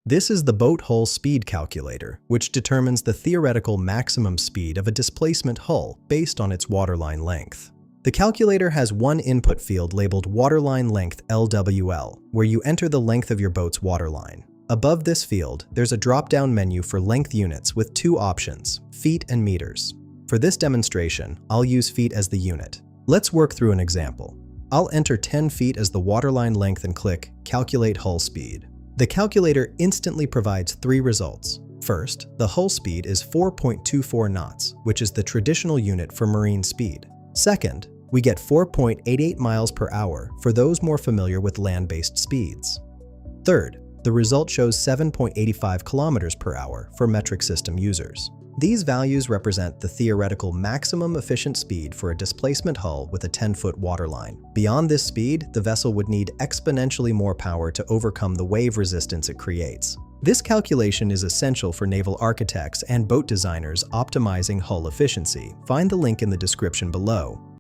This is the boat hull speed calculator, which determines the theoretical maximum speed of a displacement hull based on its waterline length. The calculator has one input field labeled Waterline Length LWL, where you enter the length of your boat's waterline. Above this field, there's a drop-down menu for length units with two options, feet and meters. For this demonstration, I'll use feet as the unit. Let's work through an example. I'll enter 10 feet as the waterline length and click Calculate Hull Speed. The calculator instantly provides three results. First, the hull speed is 4.24 knots, which is the traditional unit for marine speed. Second, we get 4.88 miles per hour for those more familiar with land-based speeds. Third, the result shows 7.85 kilometers per hour for metric system users. These values represent the theoretical maximum efficient speed for a displacement hull with a 10-foot waterline. Beyond this speed, the vessel would need exponentially more power to overcome the wave resistance it creates. This calculation is essential for naval architects and boat designers optimizing hull efficiency. Find the link in the description below.